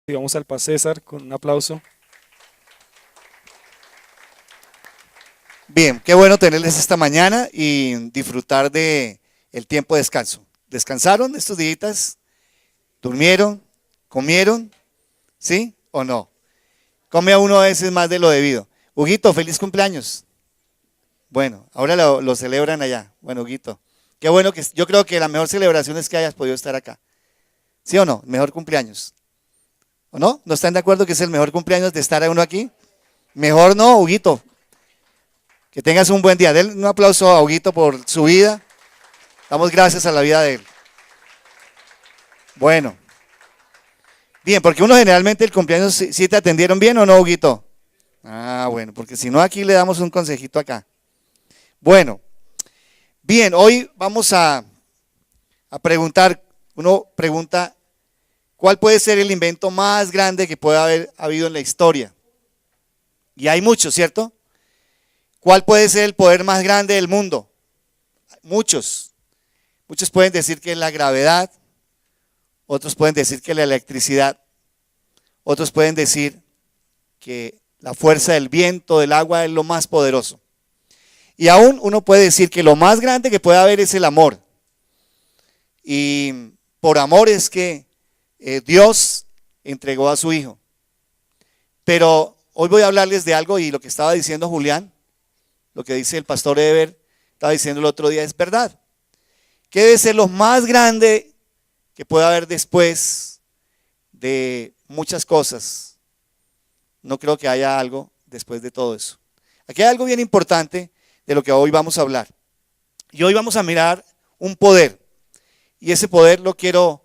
Y vamos al Paz César con un aplauso. Bien, qué bueno tenerles esta mañana y disfrutar de el tiempo de descanso. ¿Descansaron estos días? ¿Durmieron? ¿Comieron? ¿Sí o no? Come a uno a veces más de lo debido. Huguito, feliz cumpleaños. Bueno, ahora lo celebran allá. Bueno, Huguito, qué bueno que yo creo que la mejor celebración es que hayas podido estar acá. ¿Sí o no? Mejor cumpleaños. ¿O no? ¿No están de acuerdo que es el mejor cumpleaños de estar uno aquí? Mejor no, Huguito. Que tengas un buen día. Denle un aplauso a Huguito por su vida. Damos gracias a la vida de él. Bueno. Bien, porque uno generalmente el cumpleaños, ¿sí te atendieron bien o no, Huguito? Ah, bueno, porque si no aquí le damos un consejito acá. Bueno. Bien, hoy vamos a preguntar, uno pregunta, ¿cuál puede ser el invento más grande que pueda haber habido en la historia? Y hay muchos, ¿cierto? ¿Cuál puede ser el poder más grande del mundo? Muchos. Muchos pueden decir que es la gravedad, otros pueden decir que la electricidad, otros pueden decir que la fuerza del viento, del agua es lo más poderoso. Y aún uno puede decir que lo más grande que puede haber es el amor. Y por amor es que Dios entregó a su Hijo. Pero hoy voy a hablarles de algo y lo que estaba diciendo Julián, lo que dice el pastor Eber, estaba diciendo el otro día, es verdad. ¿Qué debe ser lo más grande que pueda haber después de muchas cosas? No creo que haya algo después de todo eso. Aquí hay algo bien importante de lo que hoy vamos a hablar. Y hoy vamos a mirar un poder. Y ese poder lo quiero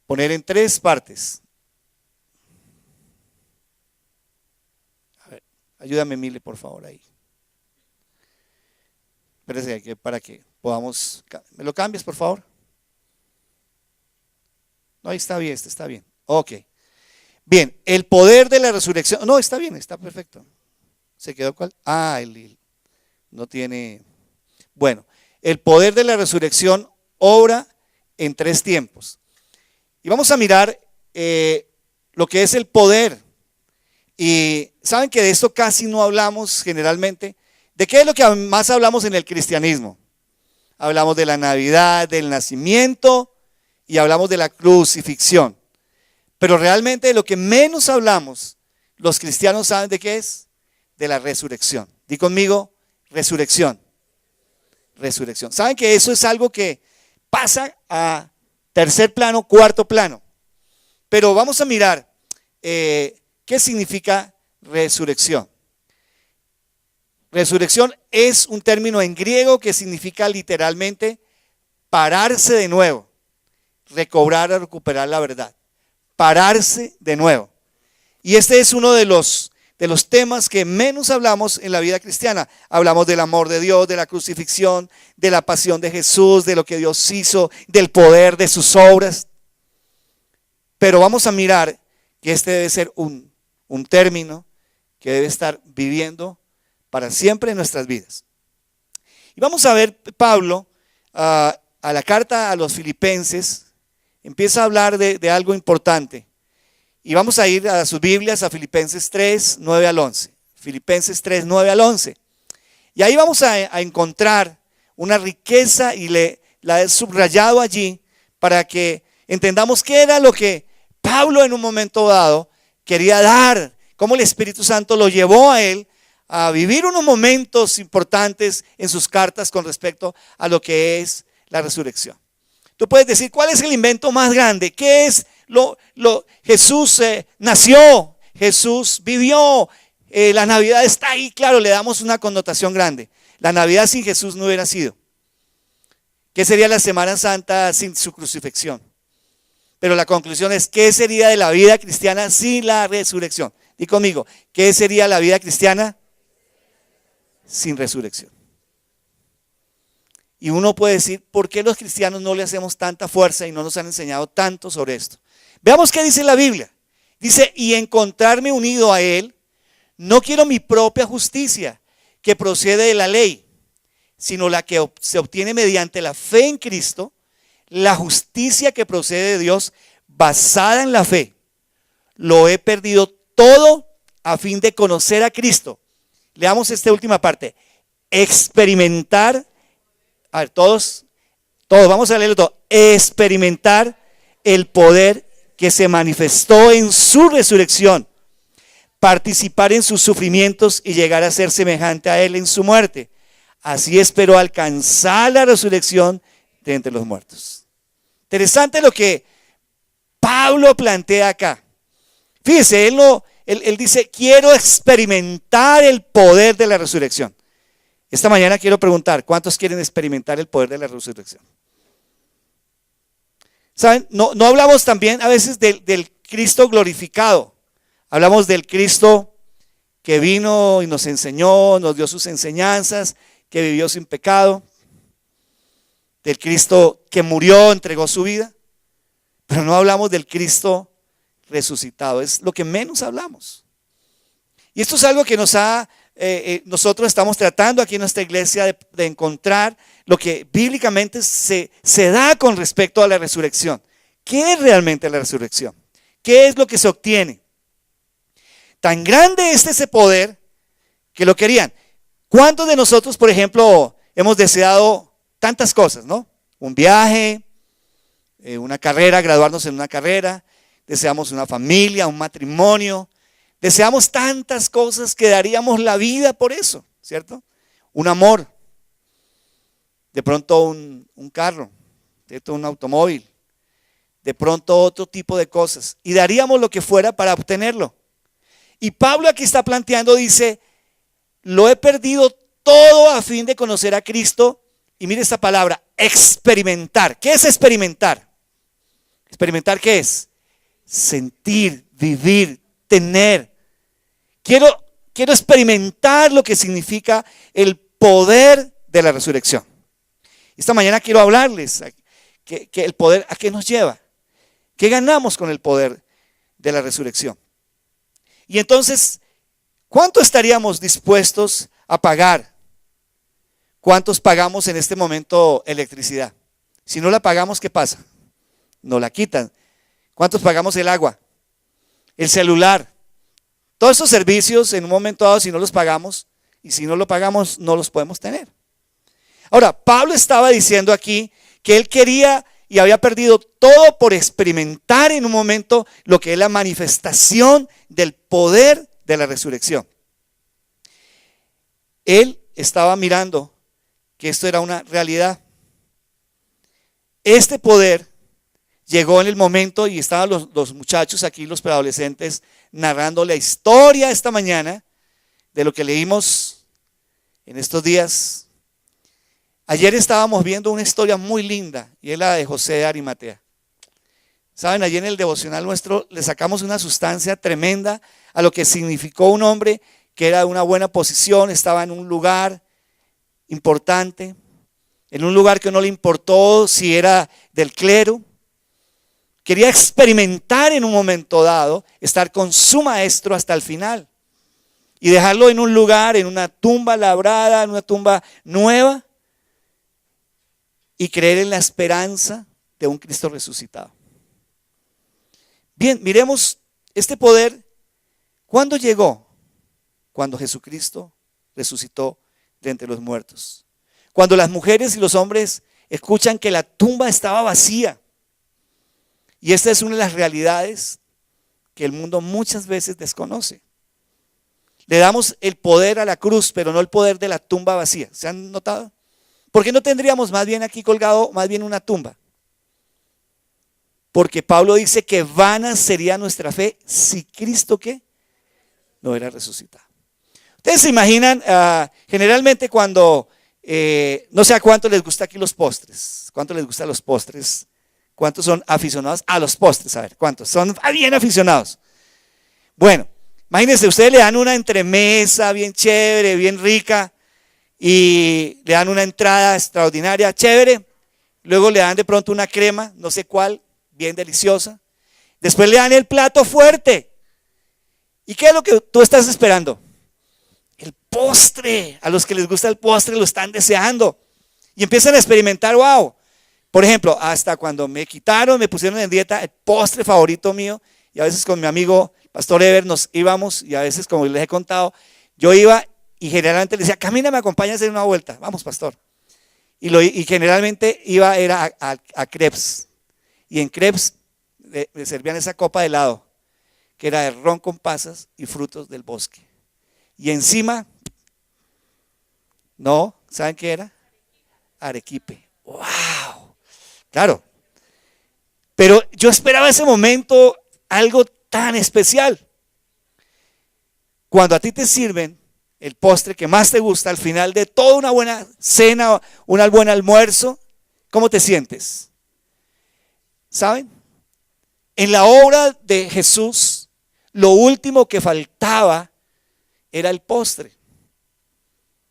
poner en tres partes. A ver, ayúdame, Mile, por favor, ahí. Espérese para que podamos. ¿Me lo cambias, por favor? No, ahí está bien, está bien. Ok. Bien, el poder de la resurrección. No, está bien, está perfecto. ¿Se quedó cuál? Ah, no tiene. Bueno, el poder de la resurrección obra en tres tiempos. Y vamos a mirar lo que es el poder. Y saben que de esto casi no hablamos generalmente. ¿De qué es lo que más hablamos en el cristianismo? Hablamos de la Navidad, del nacimiento y hablamos de la crucifixión. Pero realmente de lo que menos hablamos, los cristianos saben de qué es, de la resurrección. Di conmigo, resurrección. Resurrección. Saben que eso es algo que pasa a tercer plano, cuarto plano. Pero vamos a mirar qué significa resurrección. Resurrección es un término en griego que significa literalmente pararse de nuevo, recobrar o recuperar la verdad, pararse de nuevo. Y este es uno de los temas que menos hablamos en la vida cristiana. Hablamos del amor de Dios, de la crucifixión, de la pasión de Jesús, de lo que Dios hizo, del poder de sus obras. Pero vamos a mirar que este debe ser un término que debe estar viviendo para siempre en nuestras vidas. Y vamos a ver Pablo a la carta a los Filipenses, empieza a hablar de algo importante. Y vamos a ir a sus Biblias a Filipenses 3, 9 al 11. Filipenses 3, 9 al 11. Y ahí vamos a encontrar una riqueza y la he subrayado allí para que entendamos qué era lo que Pablo en un momento dado quería dar, cómo el Espíritu Santo lo llevó a él a vivir unos momentos importantes en sus cartas con respecto a lo que es la resurrección. Tú puedes decir, ¿cuál es el invento más grande? ¿Qué es Jesús nació, Jesús vivió, la Navidad está ahí? Claro, le damos una connotación grande. La Navidad sin Jesús no hubiera sido. ¿Qué sería la Semana Santa sin su crucifixión? Pero la conclusión es, ¿qué sería de la vida cristiana sin la resurrección? Di conmigo, ¿qué sería la vida cristiana sin resurrección? Y uno puede decir, ¿por qué los cristianos no le hacemos tanta fuerza y no nos han enseñado tanto sobre esto? Veamos qué dice la Biblia. Dice, y encontrarme unido a Él, no quiero mi propia justicia que procede de la ley, sino la que se obtiene mediante la fe en Cristo, la justicia que procede de Dios basada en la fe. lo he perdido todo a fin de conocer a Cristo. Leamos esta última parte. Experimentar, a ver, todos vamos a leerlo todo. Experimentar el poder que se manifestó en su resurrección, participar en sus sufrimientos y llegar a ser semejante a él en su muerte. Así espero alcanzar la resurrección de entre los muertos. Interesante lo que Pablo plantea acá. Fíjese, él dice, quiero experimentar el poder de la resurrección. Esta mañana quiero preguntar, ¿cuántos quieren experimentar el poder de la resurrección? ¿Saben? No hablamos también a veces del Cristo glorificado. Hablamos del Cristo que vino y nos enseñó, nos dio sus enseñanzas, que vivió sin pecado. Del Cristo que murió, entregó su vida. Pero no hablamos del Cristo resucitado. Es lo que menos hablamos. Y esto es algo que nosotros estamos tratando aquí en nuestra iglesia de encontrar lo que bíblicamente se da con respecto a la resurrección. ¿Qué es realmente la resurrección? ¿Qué es lo que se obtiene? Tan grande es ese poder que lo querían. ¿Cuántos de nosotros, por ejemplo, hemos deseado tantas cosas, ¿no? Un viaje, una carrera, graduarnos en una carrera, deseamos una familia, un matrimonio, deseamos tantas cosas que daríamos la vida por eso, ¿cierto? Un amor, de pronto un carro, de pronto un automóvil, de pronto otro tipo de cosas, y daríamos lo que fuera para obtenerlo. Y Pablo aquí está planteando, dice, lo he perdido todo a fin de conocer a Cristo. Y mire esta palabra, experimentar. ¿Qué es experimentar? ¿Experimentar qué es? Sentir, vivir, tener. Quiero experimentar lo que significa el poder de la resurrección. Esta mañana quiero hablarles que el poder, ¿a qué nos lleva? ¿Qué ganamos con el poder de la resurrección? Y entonces, ¿cuánto estaríamos dispuestos a pagar? ¿Cuántos pagamos en este momento electricidad? Si no la pagamos, ¿qué pasa? Nos la quitan. ¿Cuántos pagamos el agua? El celular. Todos estos servicios en un momento dado, si no los pagamos, y si no lo pagamos, no los podemos tener. Ahora, Pablo estaba diciendo aquí que él quería y había perdido todo por experimentar en un momento lo que es la manifestación del poder de la resurrección. Él estaba mirando que esto era una realidad. Este poder llegó en el momento y estaban los muchachos aquí, los preadolescentes, narrando la historia esta mañana de lo que leímos en estos días. Ayer estábamos viendo una historia muy linda y es la de José de Arimatea. Saben, allí en el devocional nuestro le sacamos una sustancia tremenda a lo que significó un hombre que era de una buena posición, estaba en un lugar importante, en un lugar que no le importó si era del clero. Quería experimentar en un momento dado, estar con su maestro hasta el final y dejarlo en un lugar, en una tumba labrada, en una tumba nueva y creer en la esperanza de un Cristo resucitado. Bien, miremos este poder. ¿Cuándo llegó? Cuando Jesucristo resucitó de entre los muertos. Cuando las mujeres y los hombres escuchan que la tumba estaba vacía. Y esta es una de las realidades que el mundo muchas veces desconoce. Le damos el poder a la cruz, pero no el poder de la tumba vacía. ¿Se han notado? ¿Por qué no tendríamos más bien aquí colgado más bien una tumba? Porque Pablo dice que vana sería nuestra fe si Cristo ¿qué? No era resucitado. Ustedes se imaginan, generalmente cuando, no sé a cuánto les gusta aquí los postres. ¿Cuánto les gustan los postres? ¿Cuántos son aficionados a los postres? A ver, ¿cuántos son bien aficionados? Bueno, imagínense, ustedes le dan una entremesa bien chévere, bien rica, y le dan una entrada extraordinaria, chévere. Luego le dan de pronto una crema, no sé cuál, bien deliciosa. Después le dan el plato fuerte. ¿Y qué es lo que tú estás esperando? El postre. A los que les gusta el postre lo están deseando. Y empiezan a experimentar, wow. Por ejemplo, hasta cuando me pusieron en dieta, el postre favorito mío, y a veces con mi amigo Pastor Ever, nos íbamos y a veces, como les he contado, yo iba y generalmente le decía, camina, me acompaña a hacer una vuelta. Vamos, pastor. Y generalmente era a Crepes. Y en Crepes le servían esa copa de helado, que era de ron con pasas y frutos del bosque. Y encima, no, ¿saben qué era? Arequipe. ¡Wow! Claro. Pero yo esperaba ese momento algo tan especial. Cuando a ti te sirven el postre que más te gusta al final de toda una buena cena, un buen almuerzo, ¿cómo te sientes? ¿Saben? En la obra de Jesús, lo último que faltaba era el postre.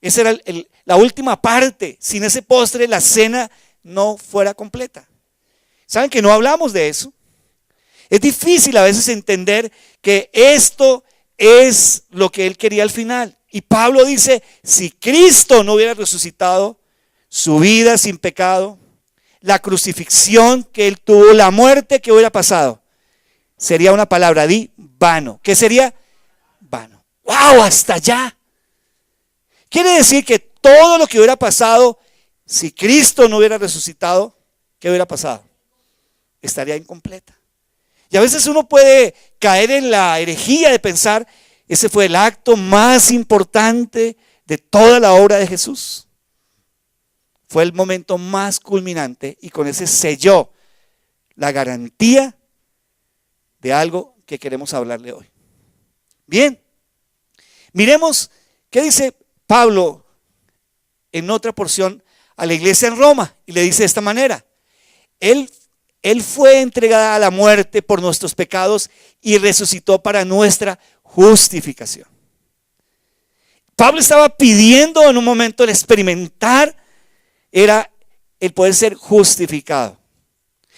Esa era la última parte. Sin ese postre, la cena no fuera completa. ¿Saben que no hablamos de eso? Es difícil a veces entender que esto es lo que él quería al final. Y Pablo dice, si Cristo no hubiera resucitado, su vida sin pecado, la crucifixión que él tuvo, la muerte que hubiera pasado, sería una palabra, vano. ¿Qué sería? Vano. ¡Wow! Hasta allá. Quiere decir que todo lo que hubiera pasado, si Cristo no hubiera resucitado, ¿qué hubiera pasado? Estaría incompleta. Y a veces uno puede caer en la herejía de pensar, ese fue el acto más importante de toda la obra de Jesús. Fue el momento más culminante y con ese selló la garantía de algo que queremos hablarle hoy. Bien, miremos qué dice Pablo en otra porción a la iglesia en Roma y le dice de esta manera, Él fue entregado a la muerte por nuestros pecados y resucitó para nuestra justificación. Pablo estaba pidiendo en un momento el experimentar, era el poder ser justificado.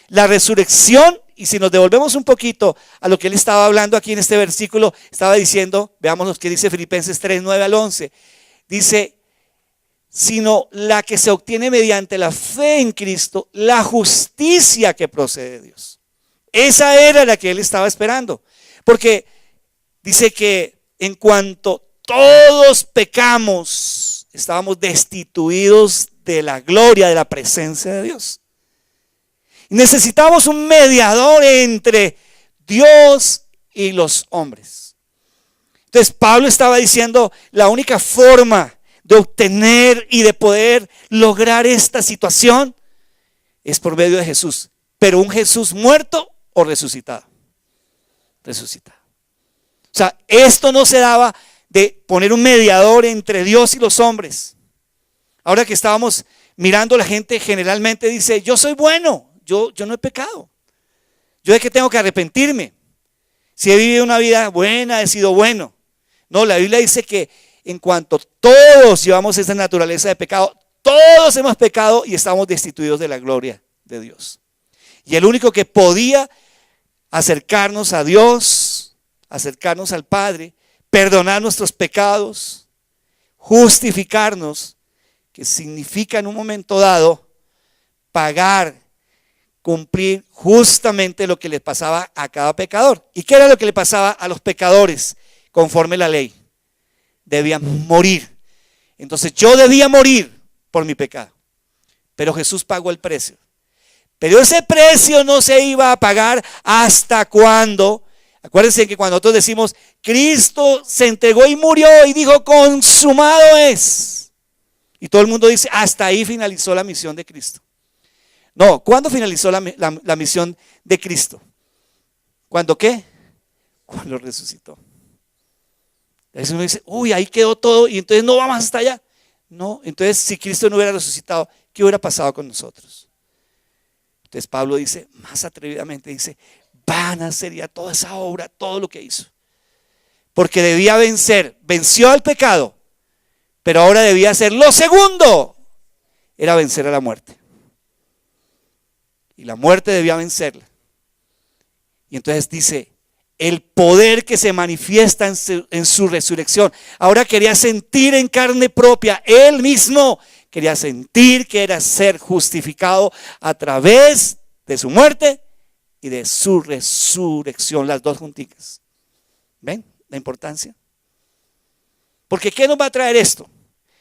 La resurrección, y si nos devolvemos un poquito a lo que él estaba hablando aquí en este versículo, estaba diciendo, veamos lo que dice Filipenses 3, 9 al 11, dice, sino la que se obtiene mediante la fe en Cristo, la justicia que procede de Dios. Esa era la que él estaba esperando, porque dice que en cuanto todos pecamos, estábamos destituidos de la gloria, de la presencia de Dios. Necesitamos un mediador entre Dios y los hombres. Entonces Pablo estaba diciendo, la única forma de obtener y de poder lograr esta situación es por medio de Jesús, pero un Jesús muerto o resucitado. Resucitado. O sea, esto no se daba de poner un mediador entre Dios y los hombres. Ahora que estábamos mirando, la gente generalmente dice, yo soy bueno, yo no he pecado. Yo de qué tengo que arrepentirme. Si he vivido una vida buena, he sido bueno. No, la Biblia dice que en cuanto todos llevamos esa naturaleza de pecado, todos hemos pecado y estamos destituidos de la gloria de Dios. Y el único que podía acercarnos a Dios, acercarnos al Padre, perdonar nuestros pecados, justificarnos, que significa en un momento dado pagar, cumplir justamente lo que le pasaba a cada pecador. ¿Y qué era lo que le pasaba a los pecadores conforme la ley? Debían morir. Entonces yo debía morir por mi pecado, pero Jesús pagó el precio. Pero ese precio no se iba a pagar hasta cuando, acuérdense que cuando nosotros decimos Cristo se entregó y murió y dijo consumado es, y todo el mundo dice hasta ahí finalizó la misión de Cristo. No, ¿cuándo finalizó la misión de Cristo? ¿Cuándo qué? Cuando resucitó. Entonces uno dice, uy, ahí quedó todo y entonces no vamos hasta allá. No, entonces si Cristo no hubiera resucitado, ¿qué hubiera pasado con nosotros? Entonces Pablo dice, más atrevidamente dice, vana sería toda esa obra, todo lo que hizo. Porque debía vencer, venció al pecado, pero ahora debía hacer lo segundo, era vencer a la muerte. Y la muerte debía vencerla. Y entonces dice, el poder que se manifiesta en su resurrección. Ahora quería sentir en carne propia, él mismo quería sentir que era ser justificado a través de su muerte y de su resurrección, las dos junticas. ¿Ven la importancia? Porque ¿qué nos va a traer esto?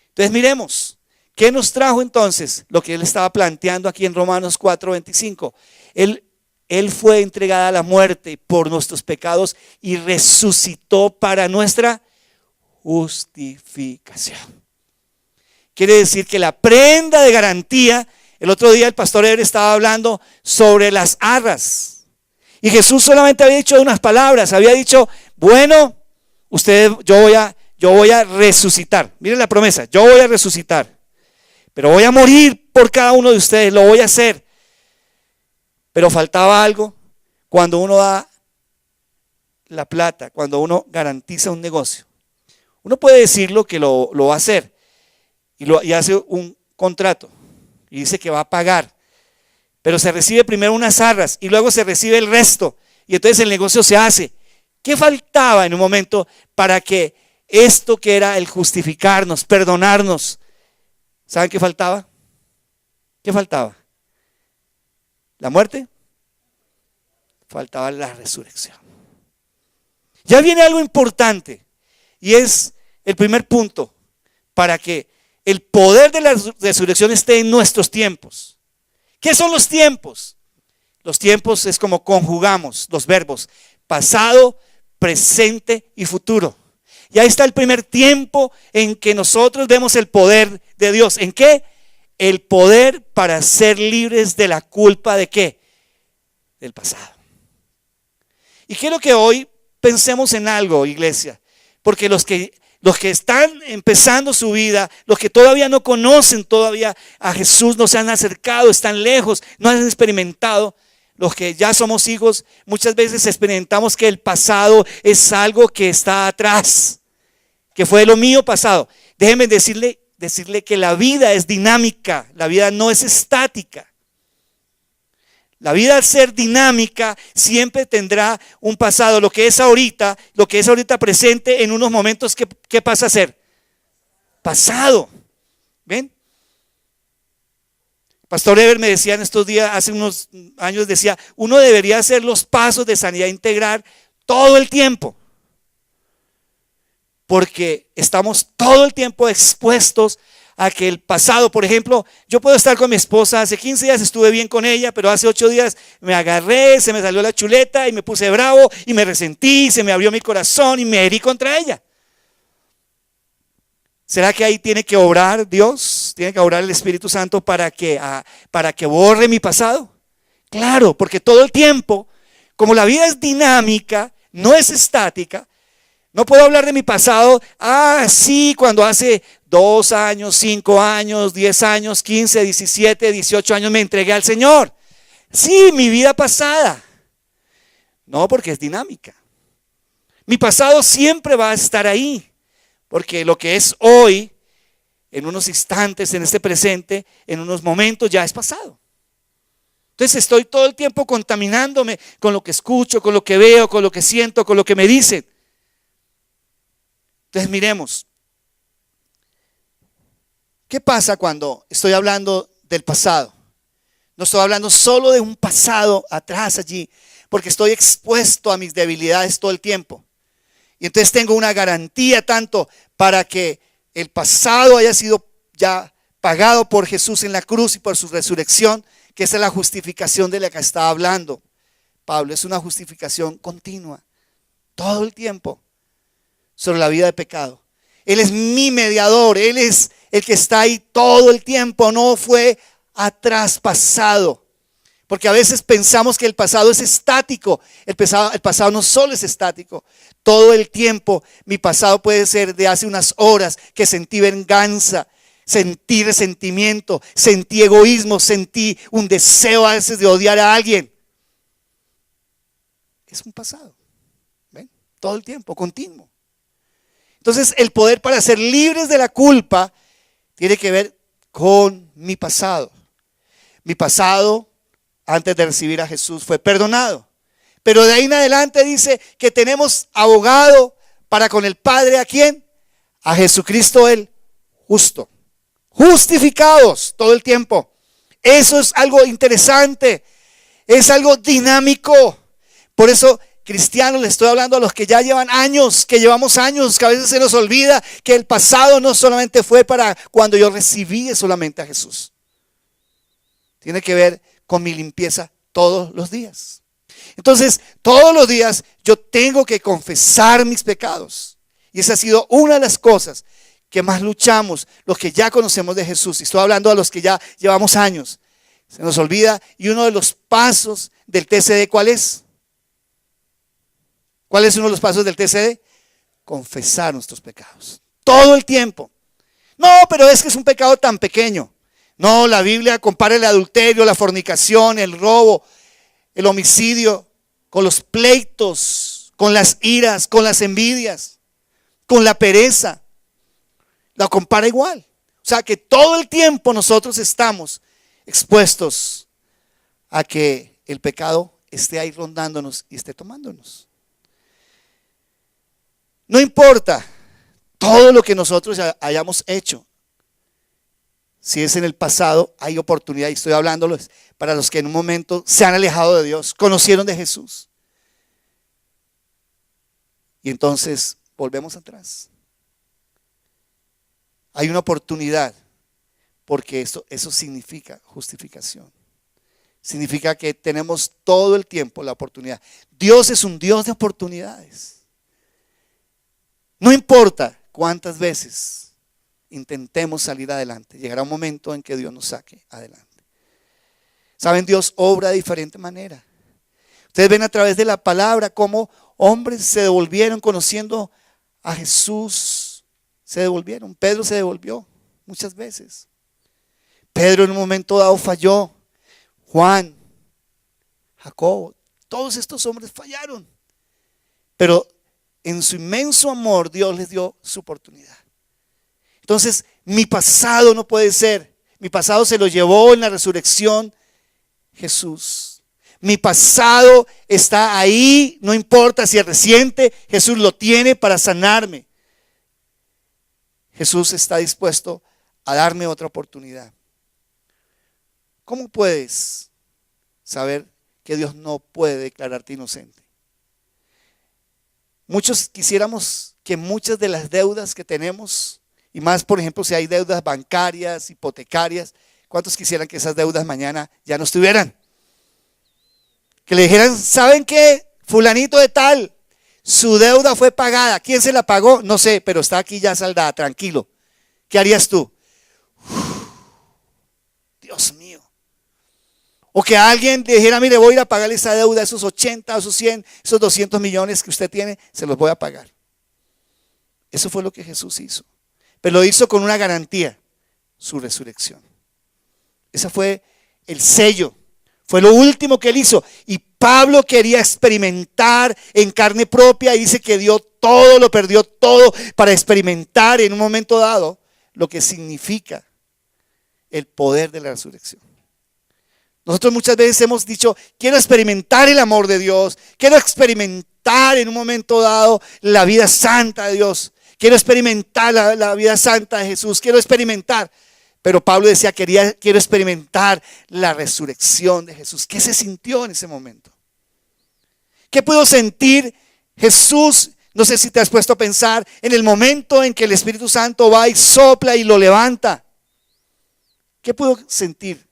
Entonces miremos, ¿qué nos trajo entonces lo que él estaba planteando aquí en Romanos 4:25? Él fue entregado a la muerte por nuestros pecados y resucitó para nuestra justificación. Quiere decir que la prenda de garantía, el otro día el pastor Eber estaba hablando sobre las arras. Y Jesús solamente había dicho unas palabras, había dicho, bueno, yo voy a resucitar. Miren la promesa, yo voy a resucitar. Pero voy a morir por cada uno de ustedes, lo voy a hacer. Pero faltaba algo cuando uno da la plata, cuando uno garantiza un negocio. Uno puede decirlo que lo va a hacer y hace un contrato y dice que va a pagar. Pero se recibe primero unas arras y luego se recibe el resto. Y entonces el negocio se hace. ¿Qué faltaba en un momento para que esto que era el justificarnos, perdonarnos? ¿Saben qué faltaba? ¿Qué faltaba? ¿La muerte? Faltaba la resurrección. Ya viene algo importante y es el primer punto para que el poder de la resurrección esté en nuestros tiempos. ¿Qué son los tiempos? Los tiempos es como conjugamos los verbos pasado, presente y futuro. Y ahí está el primer tiempo en que nosotros vemos el poder de Dios. ¿En qué? El poder para ser libres de la culpa ¿de qué? Del pasado. Y quiero que hoy pensemos en algo, iglesia, porque los que están empezando su vida, los que todavía no conocen todavía a Jesús, no se han acercado, están lejos, no han experimentado. Los que ya somos hijos, muchas veces experimentamos que el pasado es algo que está atrás, que fue lo mío pasado. Déjenme decirle que la vida es dinámica, la vida no es estática. La vida al ser dinámica siempre tendrá un pasado, lo que es ahorita presente en unos momentos, ¿qué pasa a ser? Pasado. ¿Ven? Pastor Eber me decía en estos días, hace unos años decía, uno debería hacer los pasos de sanidad integral todo el tiempo. Porque estamos todo el tiempo expuestos a que el pasado, por ejemplo, yo puedo estar con mi esposa, hace 15 días estuve bien con ella, pero hace 8 días me agarré, se me salió la chuleta y me puse bravo y me resentí, se me abrió mi corazón y me herí contra ella. ¿Será que ahí tiene que obrar Dios? ¿Tiene que obrar el Espíritu Santo para que borre mi pasado? Claro, porque todo el tiempo, como la vida es dinámica, no es estática, no puedo hablar de mi pasado, sí, cuando hace 2 años, 5 años, 10 años, 15, 17, 18 años me entregué al Señor. Sí, mi vida pasada. No, porque es dinámica. Mi pasado siempre va a estar ahí, porque lo que es hoy, en unos instantes, en este presente, en unos momentos ya es pasado. Entonces estoy todo el tiempo contaminándome con lo que escucho, con lo que veo, con lo que siento, con lo que me dicen. Entonces miremos, ¿qué pasa cuando estoy hablando del pasado? No estoy hablando solo de un pasado atrás allí, porque estoy expuesto a mis debilidades todo el tiempo. Y entonces tengo una garantía tanto para que el pasado haya sido ya pagado por Jesús en la cruz y por su resurrección, que esa es la justificación de la que está hablando Pablo. Es una justificación continua, todo el tiempo, sobre la vida de pecado. Él es mi mediador, Él es el que está ahí todo el tiempo, no fue atraspasado. Porque a veces pensamos que el pasado es estático. El pasado no solo es estático. Todo el tiempo mi pasado puede ser de hace unas horas que sentí venganza, sentí resentimiento, sentí egoísmo, sentí un deseo a veces de odiar a alguien. Es un pasado. ¿Ven? Todo el tiempo, continuo. Entonces el poder para ser libres de la culpa tiene que ver con mi pasado. Mi pasado antes de recibir a Jesús fue perdonado. Pero de ahí en adelante dice que tenemos abogado para con el Padre. ¿A quién? A Jesucristo el justo. Justificados todo el tiempo. Eso es algo interesante. Es algo dinámico. Por eso cristianos, les estoy hablando a los que ya llevan años, que llevamos años, que a veces se nos olvida que el pasado no solamente fue para cuando yo recibí solamente a Jesús. Tiene que ver con mi limpieza todos los días. Entonces, todos los días yo tengo que confesar mis pecados. Y esa ha sido una de las cosas que más luchamos los que ya conocemos de Jesús. Y estoy hablando a los que ya llevamos años. Se nos olvida. Y uno de los pasos del TCD, ¿cuál es? ¿Cuál es uno de los pasos del TCD? Confesar nuestros pecados. Todo el tiempo. No, pero es que es un pecado tan pequeño. No, la Biblia compara el adulterio, la fornicación, el robo, el homicidio, con los pleitos, con las iras, con las envidias, con la pereza. La compara igual. O sea que todo el tiempo nosotros estamos expuestos a que el pecado esté ahí rondándonos y esté tomándonos. No importa todo lo que nosotros hayamos hecho. Si es en el pasado, hay oportunidad, y estoy hablándoles para los que en un momento se han alejado de Dios, conocieron de Jesús. Y entonces volvemos atrás. Hay una oportunidad, porque eso significa justificación. Significa que tenemos todo el tiempo la oportunidad. Dios es un Dios de oportunidades. No importa cuántas veces intentemos salir adelante, llegará un momento en que Dios nos saque adelante. ¿Saben? Dios obra de diferente manera. Ustedes ven a través de la palabra cómo hombres se devolvieron conociendo a Jesús. Se devolvieron. Pedro se devolvió muchas veces. Pedro en un momento dado falló. Juan, Jacobo, todos estos hombres fallaron. Pero en su inmenso amor Dios les dio su oportunidad. Entonces, mi pasado no puede ser. Mi pasado se lo llevó en la resurrección Jesús. Mi pasado está ahí, no importa si es reciente, Jesús lo tiene para sanarme. Jesús está dispuesto a darme otra oportunidad. ¿Cómo puedes saber que Dios no puede declararte inocente? Muchos quisiéramos que muchas de las deudas que tenemos, y más, por ejemplo, si hay deudas bancarias, hipotecarias, ¿cuántos quisieran que esas deudas mañana ya no estuvieran? Que le dijeran, ¿saben qué? Fulanito de tal, su deuda fue pagada. ¿Quién se la pagó? No sé, pero está aquí ya saldada, tranquilo. ¿Qué harías tú? Dios mío. O que alguien le dijera, mire, voy a ir a pagarle esa deuda, esos 80, esos 100, esos 200 millones que usted tiene, se los voy a pagar. Eso fue lo que Jesús hizo. Pero lo hizo con una garantía, su resurrección. Ese fue el sello, fue lo último que él hizo. Y Pablo quería experimentar en carne propia y dice que dio todo, lo perdió todo para experimentar en un momento dado lo que significa el poder de la resurrección. Nosotros muchas veces hemos dicho, quiero experimentar el amor de Dios, quiero experimentar en un momento dado la vida santa de Dios. Quiero experimentar la vida santa de Jesús, quiero experimentar. Pero Pablo decía, quiero experimentar la resurrección de Jesús. ¿Qué se sintió en ese momento? ¿Qué pudo sentir Jesús? No sé si te has puesto a pensar en el momento en que el Espíritu Santo va y sopla y lo levanta. ¿Qué pudo sentir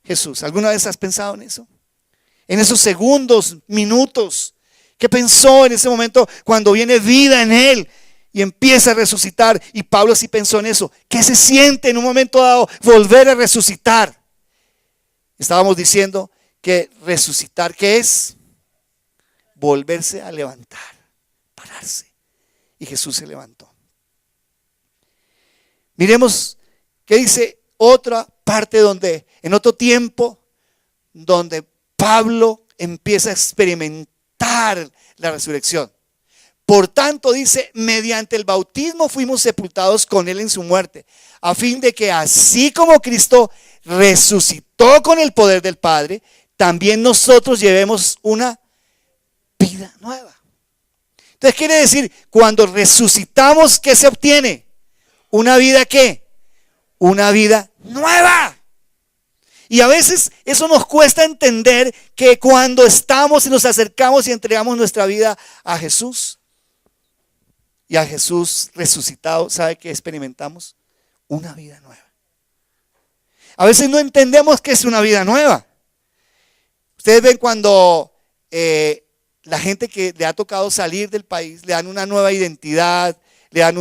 Jesús? ¿Alguna vez has pensado en eso? En esos segundos, minutos. ¿Qué pensó en ese momento cuando viene vida en él? Y empieza a resucitar. Y Pablo sí pensó en eso. ¿Qué se siente en un momento dado volver a resucitar? Estábamos diciendo que resucitar, ¿qué es? Volverse a levantar, pararse. Y Jesús se levantó. Miremos qué dice otra parte donde, en otro tiempo, donde Pablo empieza a experimentar la resurrección. Por tanto, dice, mediante el bautismo fuimos sepultados con él en su muerte, a fin de que así como Cristo resucitó con el poder del Padre, también nosotros llevemos una vida nueva. Entonces quiere decir, cuando resucitamos, ¿qué se obtiene? ¿Una vida qué? Una vida nueva. Y a veces eso nos cuesta entender que cuando estamos y nos acercamos y entregamos nuestra vida a Jesús y a Jesús resucitado, ¿sabe qué experimentamos? Una vida nueva. A veces no entendemos qué es una vida nueva. Ustedes ven cuando la gente que le ha tocado salir del país, le dan una nueva identidad, van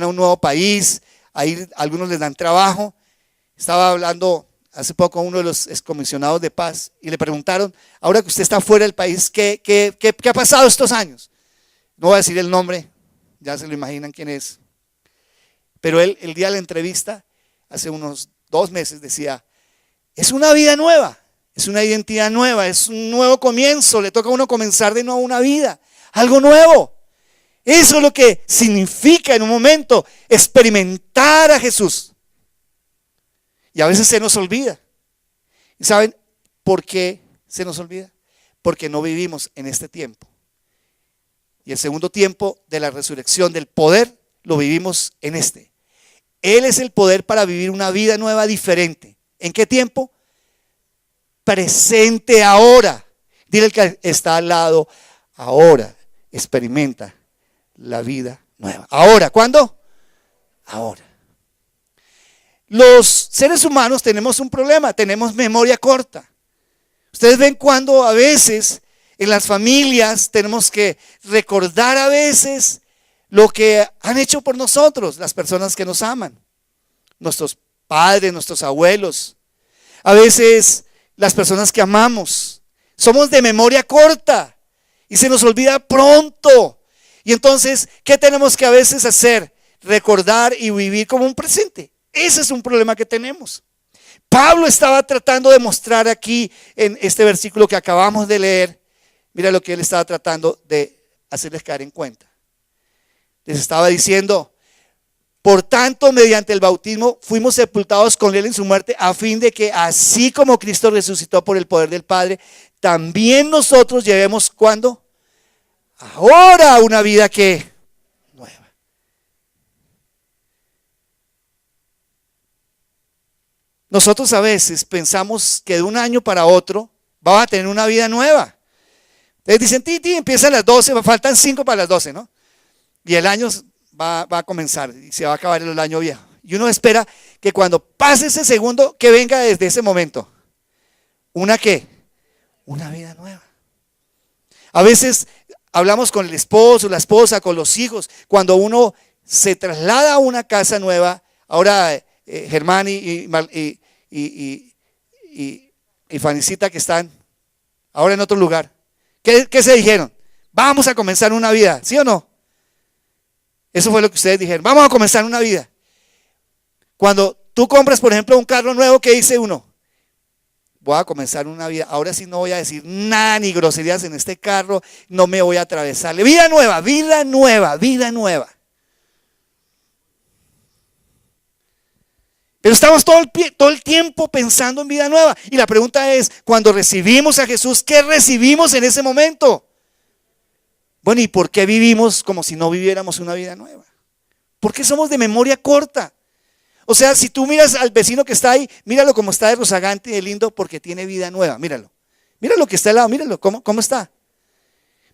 a un nuevo país, ahí algunos les dan trabajo. Estaba hablando hace poco a uno de los excomisionados de paz y le preguntaron, ahora que usted está fuera del país, ¿qué ha pasado estos años? No voy a decir el nombre, ya se lo imaginan quién es. Pero él, el día de la entrevista, hace unos 2 meses, decía, es una vida nueva, es una identidad nueva, es un nuevo comienzo, le toca a uno comenzar de nuevo una vida, algo nuevo. Eso es lo que significa en un momento experimentar a Jesús. Y a veces se nos olvida. ¿Y saben por qué se nos olvida? Porque no vivimos en este tiempo. Y el segundo tiempo de la resurrección, del poder, lo vivimos en este. Él es el poder para vivir una vida nueva diferente. ¿En qué tiempo? Presente ahora. Dile al que está al lado, ahora experimenta la vida nueva. ¿Ahora? ¿Cuándo? Ahora. Los seres humanos tenemos un problema, tenemos memoria corta. Ustedes ven cuando a veces en las familias tenemos que recordar a veces lo que han hecho por nosotros, las personas que nos aman, nuestros padres, nuestros abuelos, a veces las personas que amamos. Somos de memoria corta y se nos olvida pronto. Y entonces, ¿qué tenemos que a veces hacer? Recordar y vivir como un presente. Ese es un problema que tenemos. Pablo estaba tratando de mostrar aquí en este versículo que acabamos de leer. Mira lo que él estaba tratando de hacerles caer en cuenta. Les estaba diciendo, por tanto, mediante el bautismo fuimos sepultados con él en su muerte, a fin de que así como Cristo resucitó por el poder del Padre, también nosotros llevemos, ¿cuándo? Ahora una vida que nueva. Nosotros a veces pensamos que de un año para otro vamos a tener una vida nueva. Ustedes dicen, Titi, empieza a las 12, faltan 5 para las 12, ¿no? Y el año va a comenzar y se va a acabar el año viejo. Y uno espera que cuando pase ese segundo, que venga desde ese momento. ¿Una qué? Una vida nueva. A veces hablamos con el esposo, la esposa, con los hijos. Cuando uno se traslada a una casa nueva, ahora Germán y Fanicita que están ahora en otro lugar. ¿Qué se dijeron? Vamos a comenzar una vida, ¿sí o no? Eso fue lo que ustedes dijeron, vamos a comenzar una vida. Cuando tú compras, por ejemplo, un carro nuevo, ¿qué dice uno? Voy a comenzar una vida, ahora sí no voy a decir nada ni groserías en este carro, no me voy a atravesarle. Vida nueva, vida nueva, vida nueva. Pero estamos todo el tiempo pensando en vida nueva. Y la pregunta es, cuando recibimos a Jesús, ¿qué recibimos en ese momento? Bueno, ¿y por qué vivimos como si no viviéramos una vida nueva? ¿Por qué somos de memoria corta? O sea, si tú miras al vecino que está ahí, míralo como está de rozagante y de lindo porque tiene vida nueva, míralo. Míralo que está al lado, míralo, ¿cómo está?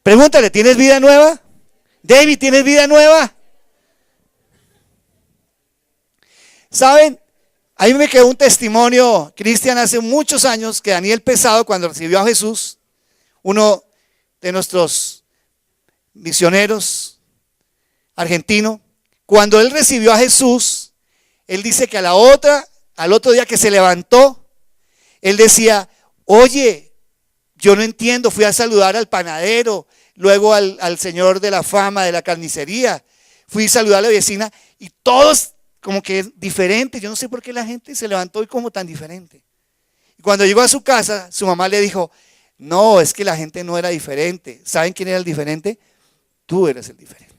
Pregúntale, ¿tienes vida nueva? David, ¿tienes vida nueva? ¿Saben? A mí me quedó un testimonio, Cristian, hace muchos años, que Daniel Pesado, cuando recibió a Jesús, uno de nuestros misioneros argentino, cuando él recibió a Jesús, él dice que al otro día que se levantó, él decía, oye, yo no entiendo, fui a saludar al panadero, luego al señor de la fama de la carnicería, fui a saludar a la vecina y todos como que diferentes, yo no sé por qué la gente se levantó hoy como tan diferente. Y cuando llegó a su casa, su mamá le dijo, no, es que la gente no era diferente. ¿Saben quién era el diferente? Tú eres el diferente.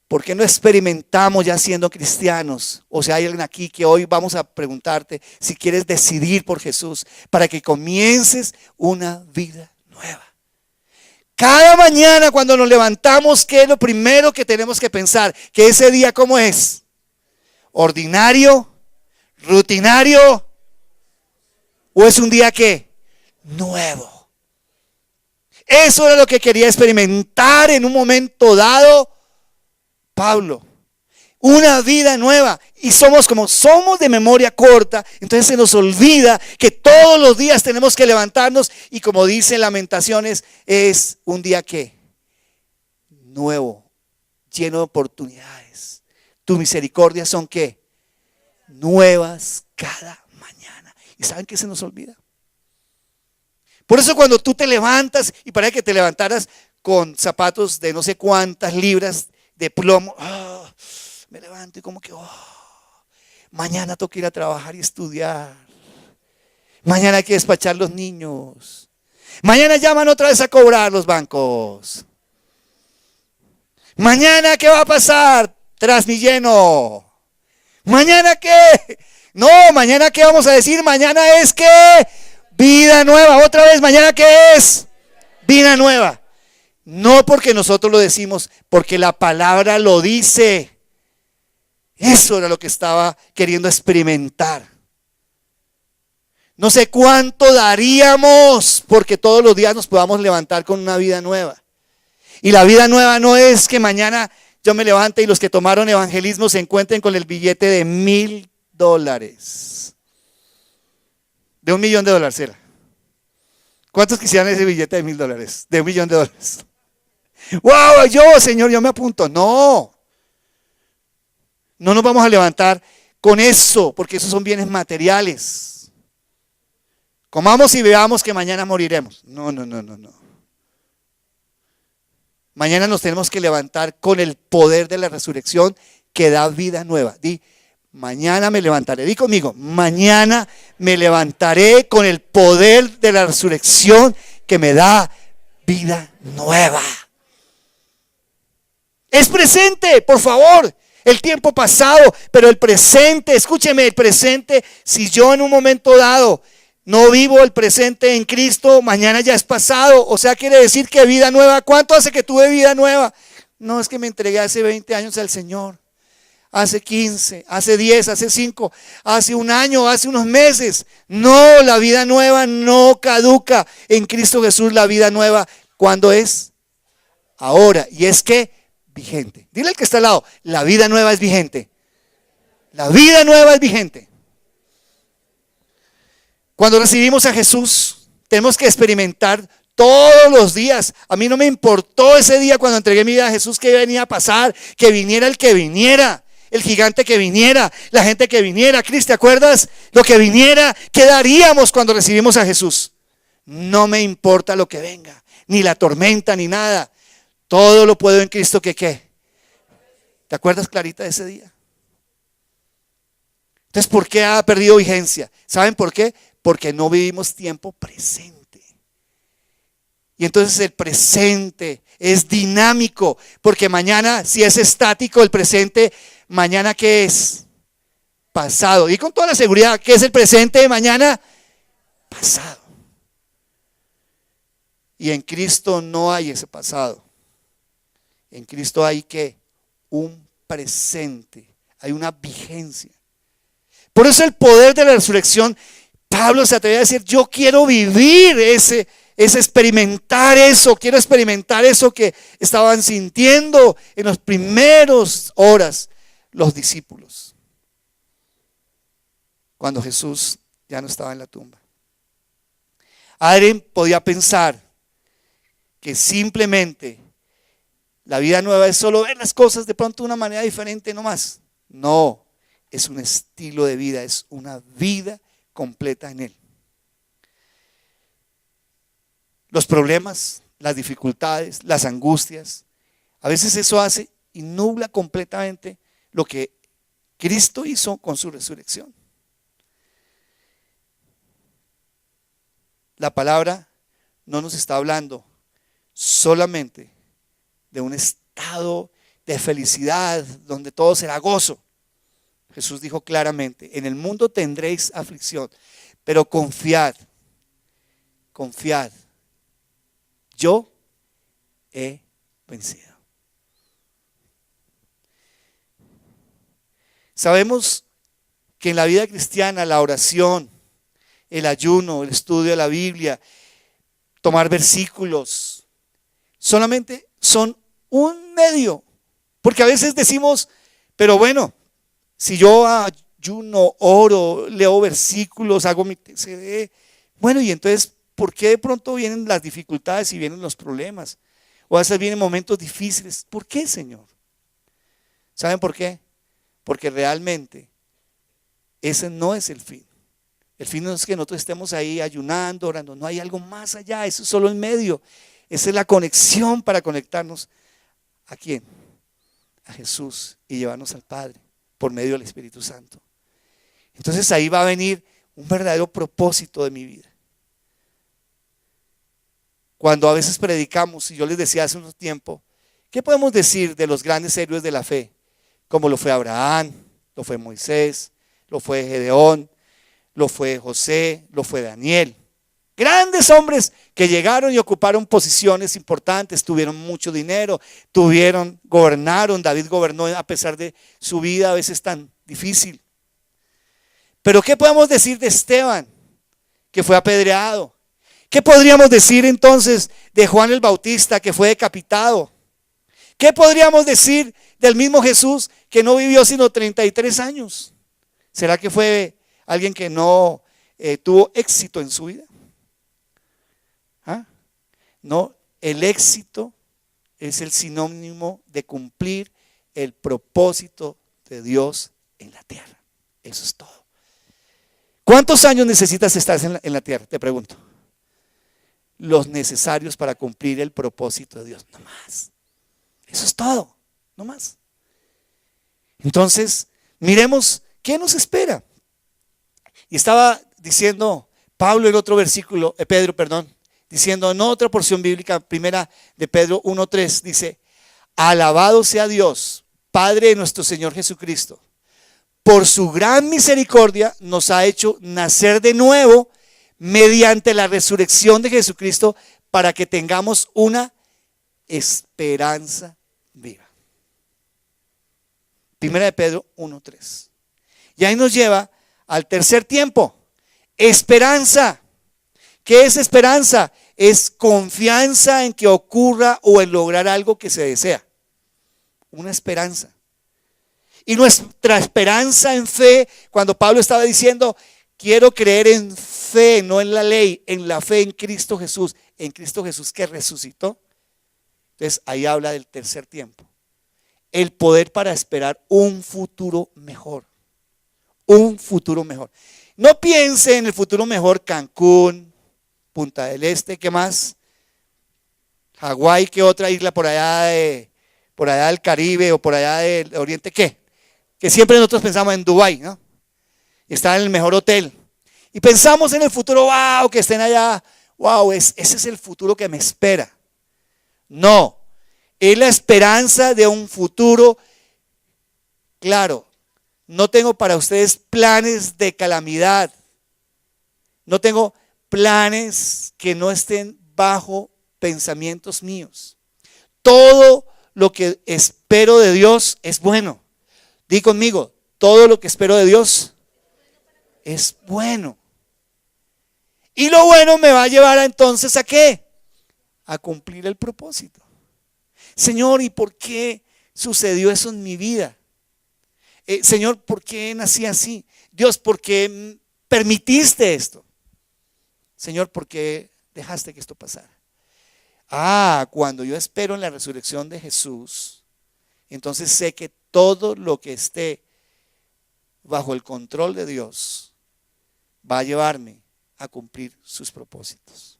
¿Por qué no experimentamos ya siendo cristianos? O sea, hay alguien aquí que hoy vamos a preguntarte si quieres decidir por Jesús para que comiences una vida nueva. Cada mañana cuando nos levantamos, ¿qué es lo primero que tenemos que pensar? Que ese día, ¿cómo es? Ordinario, rutinario o es un día ¿qué? Nuevo. Eso era lo que quería experimentar en un momento dado Pablo. Una vida nueva. Y como somos de memoria corta, entonces se nos olvida que todos los días tenemos que levantarnos y como dice Lamentaciones, es un día ¿qué? Nuevo, lleno de oportunidades. Tus misericordias son ¿qué? Nuevas cada mañana. ¿Y saben qué se nos olvida? Por eso cuando tú te levantas y parece que te levantaras con zapatos de no sé cuántas libras de plomo, me levanto y como que mañana tengo que ir a trabajar y estudiar. Mañana hay que despachar los niños. Mañana llaman otra vez a cobrar los bancos. Mañana ¿qué va a pasar? Transmilleno. ¿Mañana qué? No, mañana ¿qué vamos a decir? Mañana es que vida nueva. Otra vez, ¿mañana qué es? Vida nueva. No porque nosotros lo decimos, porque la palabra lo dice. Eso era lo que estaba queriendo experimentar. No sé cuánto daríamos porque todos los días nos podamos levantar con una vida nueva. Y la vida nueva no es que mañana yo me levante y los que tomaron evangelismo se encuentren con el billete de $1,000. De $1,000,000 era. ¿Cuántos quisieran ese billete de $1,000? De $1,000,000. ¡Wow! Señor, yo me apunto. No. No nos vamos a levantar con eso, porque esos son bienes materiales. Comamos y veamos que mañana moriremos. No. Mañana nos tenemos que levantar con el poder de la resurrección que da vida nueva. Di, mañana me levantaré. Di conmigo, mañana me levantaré con el poder de la resurrección que me da vida nueva. Es presente, por favor. El tiempo pasado, pero el presente, escúcheme, el presente, si yo en un momento dado no vivo el presente en Cristo, mañana ya es pasado. O sea, quiere decir que vida nueva. ¿Cuánto hace que tuve vida nueva? No, es que me entregué hace 20 años al Señor. Hace 15, hace 10, hace 5, hace un año, hace unos meses. No, la vida nueva no caduca. En Cristo Jesús la vida nueva, ¿cuándo es? Ahora. Y es que vigente. Dile al que está al lado, la vida nueva es vigente. La vida nueva es vigente. Cuando recibimos a Jesús, tenemos que experimentar todos los días. A mí no me importó ese día cuando entregué mi vida a Jesús que venía a pasar, que viniera el que viniera, el gigante que viniera, la gente que viniera. Cris, ¿te acuerdas? Lo que viniera, ¿qué daríamos cuando recibimos a Jesús? No me importa lo que venga, ni la tormenta, ni nada. Todo lo puedo en Cristo que ¿qué? ¿Te acuerdas clarita de ese día? Entonces, ¿por qué ha perdido vigencia? ¿Saben por qué? Porque no vivimos tiempo presente. Y entonces el presente es dinámico, porque mañana, si es estático el presente, mañana ¿qué es? Pasado. Y con toda la seguridad, ¿qué es el presente de mañana? Pasado. Y en Cristo no hay ese pasado. En Cristo hay ¿qué? Un presente, hay una vigencia. Por eso el poder de la resurrección, Pablo se atreve a decir, yo quiero vivir ese experimentar eso, quiero experimentar eso que estaban sintiendo en las primeras horas los discípulos, cuando Jesús ya no estaba en la tumba. Alguien podía pensar que simplemente la vida nueva es solo ver las cosas de pronto de una manera diferente nomás. No, es un estilo de vida, es una vida completa en Él. Los problemas, las dificultades, las angustias, a veces eso hace y nubla completamente lo que Cristo hizo con su resurrección. La palabra no nos está hablando solamente de un estado de felicidad donde todo será gozo. Jesús dijo claramente, en el mundo tendréis aflicción, pero confiad, yo he vencido. Sabemos que en la vida cristiana la oración, el ayuno, el estudio de la Biblia, tomar versículos, solamente son un medio. Porque a veces decimos, pero bueno, si yo ayuno, oro, leo versículos, hago mi TCD, bueno, y entonces, ¿por qué de pronto vienen las dificultades y vienen los problemas? O a veces vienen momentos difíciles. ¿Por qué, Señor? ¿Saben por qué? Porque realmente ese no es el fin. El fin no es que nosotros estemos ahí ayunando, orando. No, hay algo más allá. Eso es solo el medio. Esa es la conexión para conectarnos. ¿A quién? A Jesús y llevarnos al Padre por medio del Espíritu Santo. Entonces ahí va a venir un verdadero propósito de mi vida. Cuando a veces predicamos, y yo les decía hace un tiempo, ¿qué podemos decir de los grandes héroes de la fe? Como lo fue Abraham, lo fue Moisés, lo fue Gedeón, lo fue José, lo fue Daniel. Grandes hombres que llegaron y ocuparon posiciones importantes, tuvieron mucho dinero, gobernaron. David gobernó a pesar de su vida a veces tan difícil. Pero ¿qué podemos decir de Esteban, que fue apedreado? ¿Qué podríamos decir entonces de Juan el Bautista, que fue decapitado? ¿Qué podríamos decir del mismo Jesús, que no vivió sino 33 años? ¿Será que fue alguien que no tuvo éxito en su vida? ¿Ah? No, el éxito es el sinónimo de cumplir el propósito de Dios en la tierra. Eso es todo. ¿Cuántos años necesitas estar en la tierra? Te pregunto. Los necesarios para cumplir el propósito de Dios, no más. Eso es todo, no más. Entonces, miremos qué nos espera. Y estaba diciendo Pablo en otro versículo, Pedro, diciendo en otra porción bíblica, primera de Pedro 1:3, dice: alabado sea Dios, Padre de nuestro Señor Jesucristo, por su gran misericordia nos ha hecho nacer de nuevo mediante la resurrección de Jesucristo, para que tengamos una esperanza viva. Primera de Pedro 1:3. Y ahí nos lleva al tercer tiempo. Esperanza. ¿Qué es esperanza? Es confianza en que ocurra o en lograr algo que se desea. Una esperanza. Y nuestra esperanza en fe, cuando Pablo estaba diciendo, quiero creer en fe, no en la ley, en la fe en Cristo Jesús que resucitó. Entonces ahí habla del tercer tiempo. El poder para esperar un futuro mejor. Un futuro mejor. No piense en el futuro mejor Cancún, Punta del Este, ¿qué más? Hawái, ¿qué otra isla por allá del Caribe o por allá del Oriente? ¿Qué? Que siempre nosotros pensamos en Dubái, ¿no? Estar en el mejor hotel. Y pensamos en el futuro, wow, que estén allá, wow, ese es el futuro que me espera. No, es la esperanza de un futuro claro. No tengo para ustedes planes de calamidad. No tengo planes que no estén bajo pensamientos míos. Todo lo que espero de Dios es bueno. Di conmigo, todo lo que espero de Dios es bueno. Y lo bueno me va a llevar entonces ¿a qué? A cumplir el propósito. Señor, ¿y por qué sucedió eso en mi vida? Señor, ¿por qué nací así? Dios, ¿por qué permitiste esto? Señor, ¿por qué dejaste que esto pasara? Cuando yo espero en la resurrección de Jesús, entonces sé que todo lo que esté bajo el control de Dios va a llevarme a cumplir sus propósitos.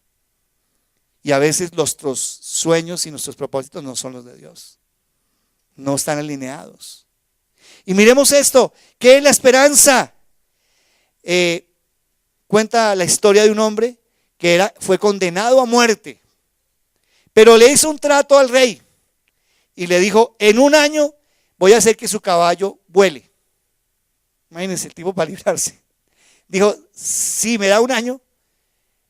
Y a veces nuestros sueños y nuestros propósitos no son los de Dios. No están alineados. Y miremos esto, ¿qué es la esperanza? Cuenta la historia de un hombre que fue condenado a muerte, pero le hizo un trato al rey y le dijo, en un año voy a hacer que su caballo vuele. Imagínense el tipo para librarse. Dijo, si me da un año,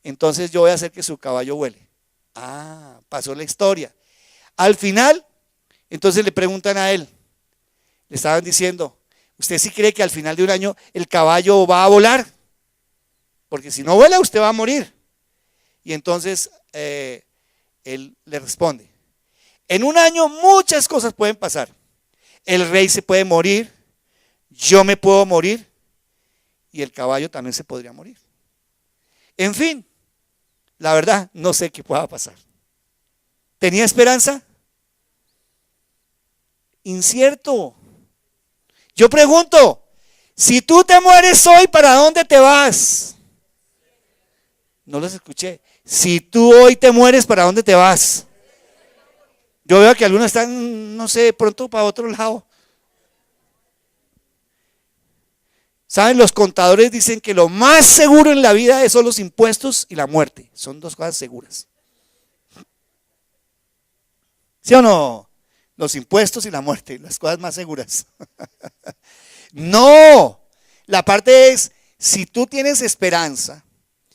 entonces yo voy a hacer que su caballo vuele. Pasó la historia. Al final, entonces le preguntan a él, le estaban diciendo, ¿Usted sí cree que al final de un año el caballo va a volar? Porque si no vuela, usted va a morir. Y entonces él le responde, en un año muchas cosas pueden pasar. El rey se puede morir, yo me puedo morir y el caballo también se podría morir. En fin, la verdad, no sé qué pueda pasar. ¿Tenía esperanza? Incierto. Yo pregunto, si tú te mueres hoy, ¿para dónde te vas? No los escuché. Si tú hoy te mueres, ¿para dónde te vas? Yo veo que algunos están, no sé, pronto para otro lado. ¿Saben? Los contadores dicen que lo más seguro en la vida son los impuestos y la muerte. Son dos cosas seguras. ¿Sí o no? Los impuestos y la muerte, las cosas más seguras. No, la parte es, si tú tienes esperanza,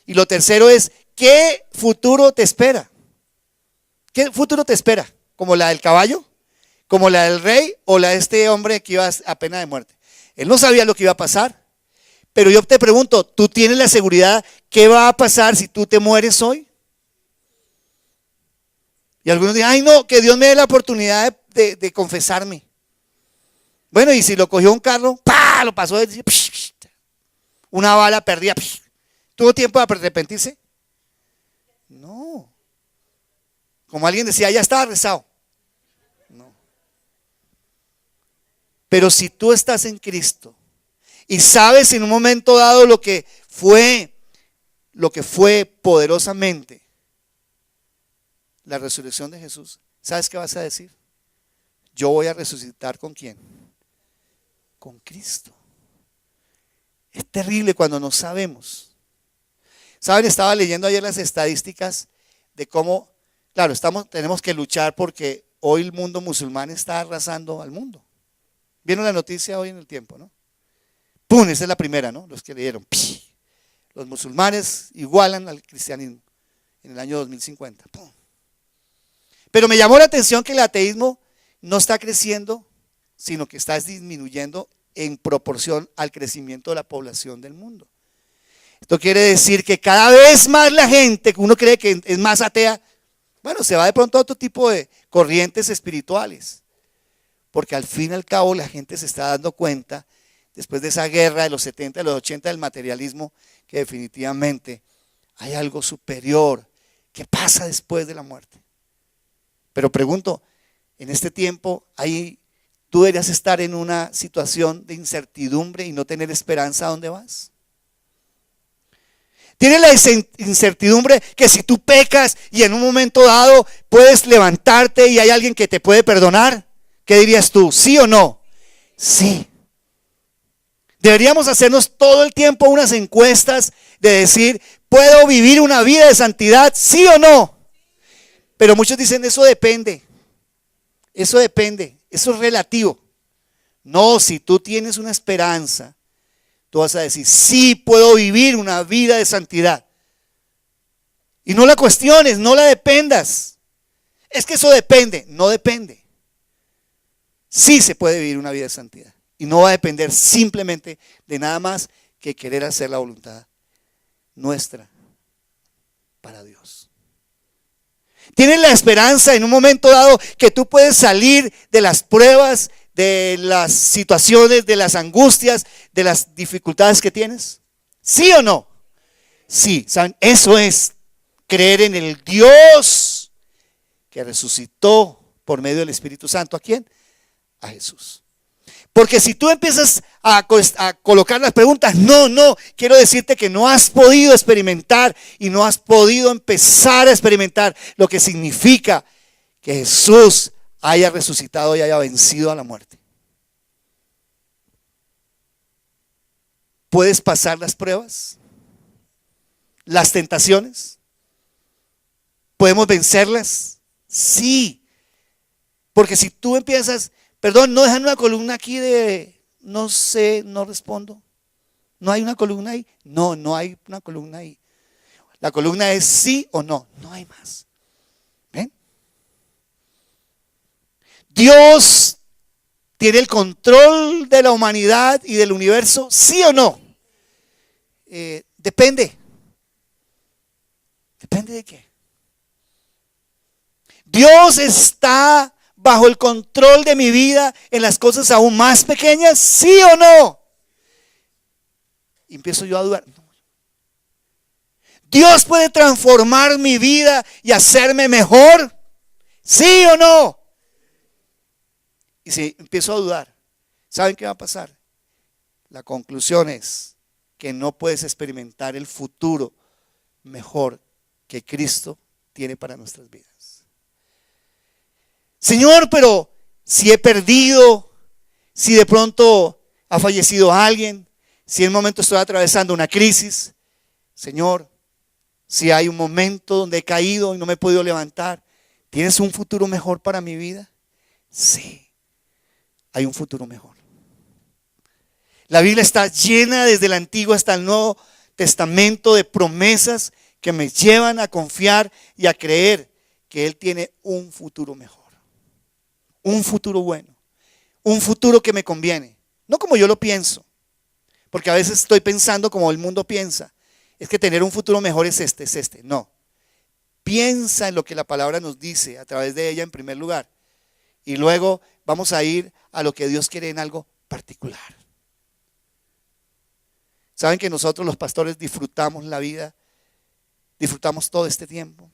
y lo tercero es, ¿qué futuro te espera? ¿Qué futuro te espera? ¿Como la del caballo? ¿Como la del rey? ¿O la de este hombre que iba a pena de muerte? Él no sabía lo que iba a pasar, pero yo te pregunto, ¿tú tienes la seguridad qué va a pasar si tú te mueres hoy? Y algunos dicen, ay no, que Dios me dé la oportunidad de confesarme. Bueno, y si lo cogió un carro, ¡pah! Lo pasó, una bala perdida, ¿tuvo tiempo de arrepentirse? No. Como alguien decía, ya estaba rezado. No. Pero si tú estás en Cristo y sabes en un momento dado lo que fue poderosamente la resurrección de Jesús, ¿sabes qué vas a decir? Yo voy a resucitar ¿con quién? Con Cristo. Es terrible cuando no sabemos. ¿Saben? Estaba leyendo ayer las estadísticas de cómo, claro, tenemos que luchar porque hoy el mundo musulmán está arrasando al mundo. ¿Vieron la noticia hoy en El Tiempo, no? ¡Pum! Esa es la primera, ¿no? Los que leyeron. ¡Pih! Los musulmanes igualan al cristianismo en el año 2050. ¡Pum! Pero me llamó la atención que el ateísmo no está creciendo, sino que está disminuyendo en proporción al crecimiento de la población del mundo. Esto quiere decir que cada vez más la gente que uno cree que es más atea, bueno, se va de pronto a otro tipo de corrientes espirituales. Porque al fin y al cabo la gente se está dando cuenta, después de esa guerra de los 70, de los 80 del materialismo, que definitivamente hay algo superior que pasa después de la muerte. Pero pregunto, en este tiempo tú deberías estar en una situación de incertidumbre y no tener esperanza a dónde vas. Tienes la incertidumbre que si tú pecas y en un momento dado puedes levantarte y hay alguien que te puede perdonar, ¿qué dirías tú? ¿Sí o no? Sí. Deberíamos hacernos todo el tiempo unas encuestas de decir, ¿puedo vivir una vida de santidad? ¿Sí o no? Pero muchos dicen, eso depende, eso es relativo. No, si tú tienes una esperanza, tú vas a decir, sí puedo vivir una vida de santidad. Y no la cuestiones, no la dependas. Es que eso depende, no depende. Sí se puede vivir una vida de santidad. Y no va a depender simplemente de nada más que querer hacer la voluntad nuestra para Dios. Tienes la esperanza en un momento dado que tú puedes salir de las pruebas, de las situaciones, de las angustias, de las dificultades que tienes. ¿Sí o no? Sí, ¿saben? Eso es creer en el Dios que resucitó por medio del Espíritu Santo. ¿A quién? A Jesús. Porque si tú empiezas a colocar las preguntas, no, quiero decirte que no has podido experimentar y no has podido empezar a experimentar lo que significa que Jesús haya resucitado y haya vencido a la muerte. ¿Puedes pasar las pruebas? ¿Las tentaciones? ¿Podemos vencerlas? Sí. Porque si tú empiezas, perdón, no dejan una columna aquí de no sé, no respondo. ¿No hay una columna ahí? No hay una columna ahí. La columna es sí o no, no hay más. ¿Ven? Dios ¿Tiene el control de la humanidad y del universo? ¿Sí o no? Depende. ¿Depende de qué? Dios está bajo el control de mi vida en las cosas aún más pequeñas, ¿sí o no? Y empiezo yo a dudar. Dios puede transformar mi vida y hacerme mejor, ¿sí o no? Y si empiezo a dudar, ¿saben qué va a pasar? La conclusión es que no puedes experimentar el futuro mejor que Cristo tiene para nuestras vidas. Señor, pero si he perdido, si de pronto ha fallecido alguien, si en un momento estoy atravesando una crisis, Señor, si hay un momento donde he caído y no me he podido levantar, ¿tienes un futuro mejor para mi vida? Sí, hay un futuro mejor. La Biblia está llena desde el Antiguo hasta el Nuevo Testamento de promesas que me llevan a confiar y a creer que Él tiene un futuro mejor. Un futuro bueno, un futuro que me conviene, no como yo lo pienso, porque a veces estoy pensando como el mundo piensa, es que tener un futuro mejor es este, no. Piensa en lo que la palabra nos dice a través de ella en primer lugar, y luego vamos a ir a lo que Dios quiere en algo particular. Saben que nosotros los pastores disfrutamos la vida, disfrutamos todo este tiempo.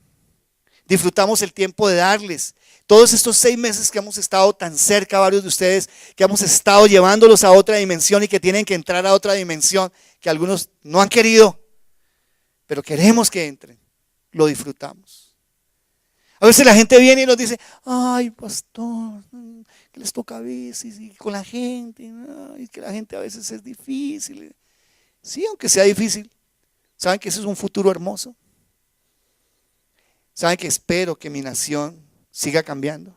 Disfrutamos el tiempo de darles todos estos 6 meses que hemos estado tan cerca, varios de ustedes, que hemos estado llevándolos a otra dimensión y que tienen que entrar a otra dimensión, que algunos no han querido, pero queremos que entren. Lo disfrutamos. A veces la gente viene y nos dice, ay, pastor, que les toca a veces y con la gente, ay, que la gente a veces es difícil. Sí, aunque sea difícil, ¿saben que ese es un futuro hermoso? ¿Saben que espero que mi nación siga cambiando?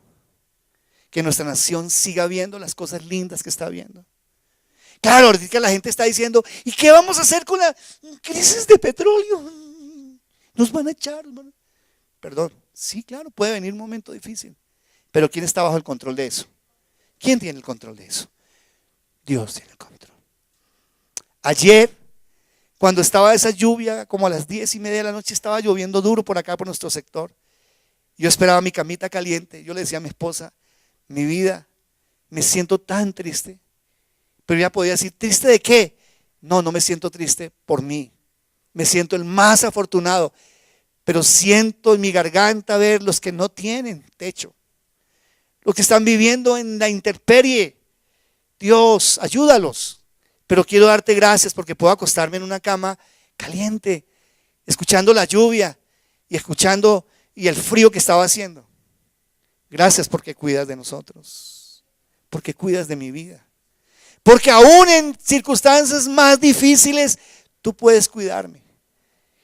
Que nuestra nación siga viendo las cosas lindas que está viendo. Claro, ahorita la gente está diciendo, ¿y qué vamos a hacer con la crisis de petróleo? Nos van a echar. Perdón, sí, claro, puede venir un momento difícil. Pero ¿quién está bajo el control de eso? ¿Quién tiene el control de eso? Dios tiene el control. Ayer, cuando estaba esa lluvia, como a las 10:30 de la noche, estaba lloviendo duro por acá, por nuestro sector. Yo esperaba mi camita caliente. Yo le decía a mi esposa, mi vida, me siento tan triste. Pero ella podía decir, ¿triste de qué? No, no me siento triste por mí. Me siento el más afortunado. Pero siento en mi garganta ver los que no tienen techo. Los que están viviendo en la intemperie. Dios, ayúdalos. Pero quiero darte gracias porque puedo acostarme en una cama caliente, escuchando la lluvia y escuchando y el frío que estaba haciendo. Gracias porque cuidas de nosotros, porque cuidas de mi vida. Porque aún en circunstancias más difíciles, tú puedes cuidarme.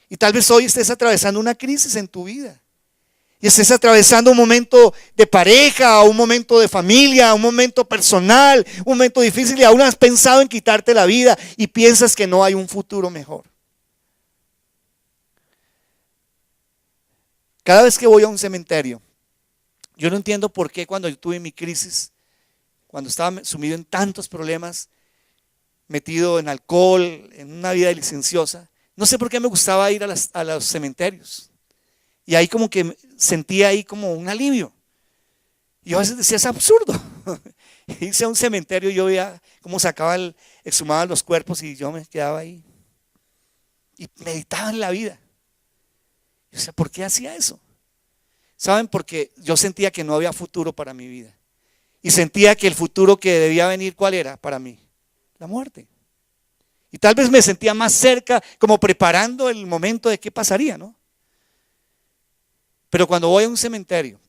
Y tal vez hoy estés atravesando una crisis en tu vida. Y estés atravesando un momento de pareja, un momento de familia, un momento personal, un momento difícil y aún has pensado en quitarte la vida y piensas que no hay un futuro mejor. Cada vez que voy a un cementerio, yo no entiendo por qué cuando yo tuve mi crisis, cuando estaba sumido en tantos problemas, metido en alcohol, en una vida licenciosa, no sé por qué me gustaba ir a los cementerios. Y ahí como que sentía ahí como un alivio. Y yo a veces decía, es absurdo. Irse a un cementerio y yo veía cómo exhumaban los cuerpos y yo me quedaba ahí. Y meditaba en la vida. Yo decía, ¿por qué hacía eso? ¿Saben? Porque yo sentía que no había futuro para mi vida. Y sentía que el futuro que debía venir, ¿cuál era para mí? La muerte. Y tal vez me sentía más cerca, como preparando el momento de qué pasaría, ¿no? Pero cuando voy a un cementerio,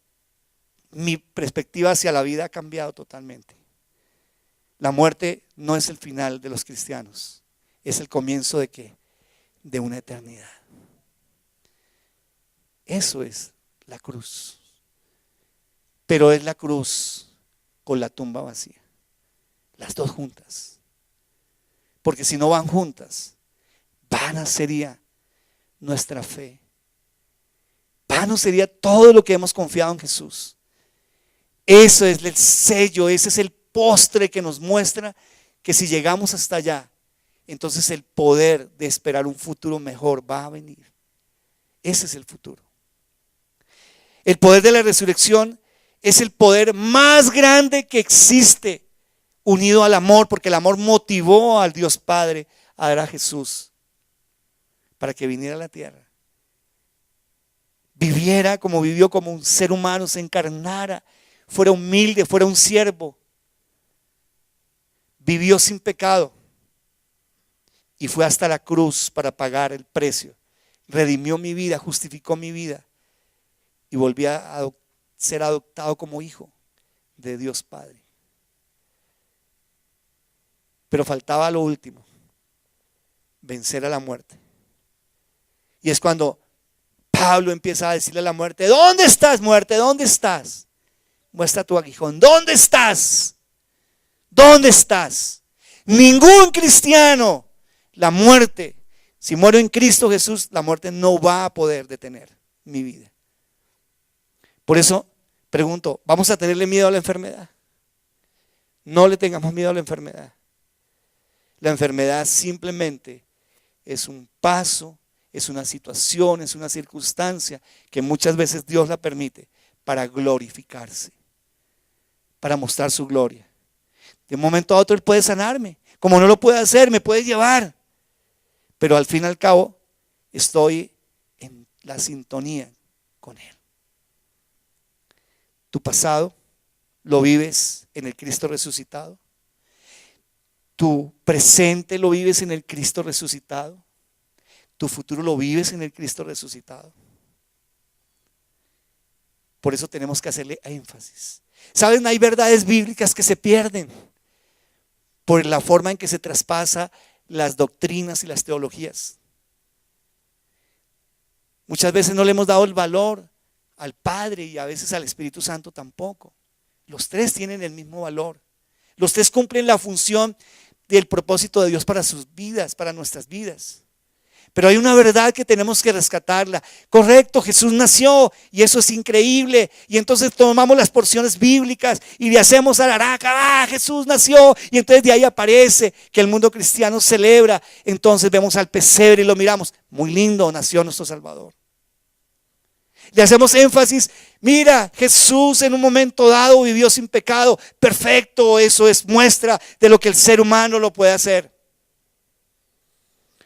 mi perspectiva hacia la vida ha cambiado totalmente. La muerte no es el final de los cristianos, es el comienzo de ¿qué? De una eternidad. Eso es la cruz. Pero es la cruz con la tumba vacía. Las dos juntas. Porque si no van juntas, vana sería nuestra fe. Vano sería todo lo que hemos confiado en Jesús. Eso es el sello, ese es el postre que nos muestra que si llegamos hasta allá, entonces el poder de esperar un futuro mejor va a venir. Ese es el futuro. El poder de la resurrección es el poder más grande que existe, unido al amor, porque el amor motivó al Dios Padre a dar a Jesús para que viniera a la tierra, viviera como vivió, como un ser humano, se encarnara, fuera humilde, fuera un siervo, vivió sin pecado y fue hasta la cruz para pagar el precio, redimió mi vida, justificó mi vida y volví a ser adoptado como hijo de Dios Padre. Pero faltaba lo último, vencer a la muerte. Y es cuando Pablo empieza a decirle a la muerte: ¿dónde estás, muerte? ¿Dónde estás? Muestra tu aguijón. ¿Dónde estás? ¿Dónde estás? Ningún cristiano, la muerte, si muero en Cristo Jesús, la muerte no va a poder detener mi vida. Por eso pregunto, ¿vamos a tenerle miedo a la enfermedad? No le tengamos miedo a la enfermedad. La enfermedad simplemente es un paso, es una situación, es una circunstancia que muchas veces Dios la permite para glorificarse, para mostrar su gloria. De un momento a otro Él puede sanarme, como no lo puede hacer, me puede llevar, pero al fin y al cabo estoy en la sintonía con Él. Tu pasado lo vives en el Cristo resucitado. Tu presente lo vives en el Cristo resucitado. Tu futuro lo vives en el Cristo resucitado. Por eso tenemos que hacerle énfasis. ¿Saben? Hay verdades bíblicas que se pierden por la forma en que se traspasa las doctrinas y las teologías. Muchas veces no le hemos dado el valor al Padre y a veces al Espíritu Santo tampoco. Los tres tienen el mismo valor. Los tres cumplen la función del propósito de Dios para sus vidas, para nuestras vidas. Pero hay una verdad que tenemos que rescatarla. Correcto, Jesús nació y eso es increíble. Y entonces tomamos las porciones bíblicas y le hacemos alaraca. Jesús nació. Y entonces de ahí aparece que el mundo cristiano celebra. Entonces vemos al pesebre y lo miramos. Muy lindo, nació nuestro Salvador. Le hacemos énfasis, mira, Jesús en un momento dado vivió sin pecado. Perfecto, eso es muestra de lo que el ser humano lo puede hacer.